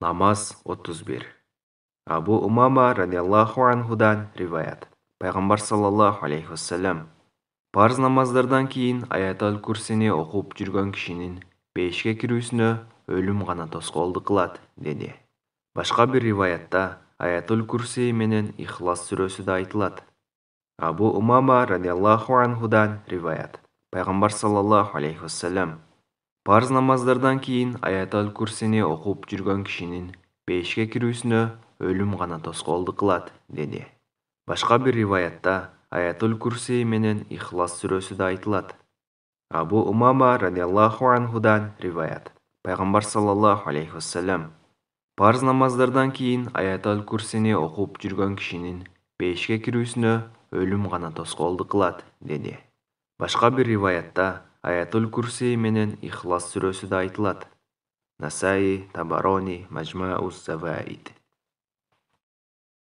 Namaz 31. Abu Umama radhiyallahu anhudan rivayet. Пайғамбар саллаллаху алейхи вассалам: парыз намаздардан кейін аятал курсини оқып жүрген кишинин бейишке кирүүсүнө өлүм гана тоскоолдук кылат, деди. Башка бир риваятта аятул курси менен Ихлас сүрөсү да айтылат. Абу Умама радhiyallahu анхудан риваят. Пайғамбар саллаллаху алейхи вассалам: парыз намаздардан кейін аятал курсини оқып жүрген кишинин бейишке кирүүсүнө өлүм гана тоскоолдук кылат, деди. Башка бир риваятта аятул курси менен Ихлас сүрөсү да айтылат. Абу Умама радhiyallahu анхудан риваят. Пайғамбар саллаллаху алейхи вассалам: парыз намаздардан кейін аятал курсини оқып жүрген кишинин бейишке кирүүсүнө өлүм гана тоскоолдук кылат, деди. Башка бир риваятта аятул курси менен Ихлас сүрөсү да айтылат. Насаи, Табарони, Мажмаус Заваид.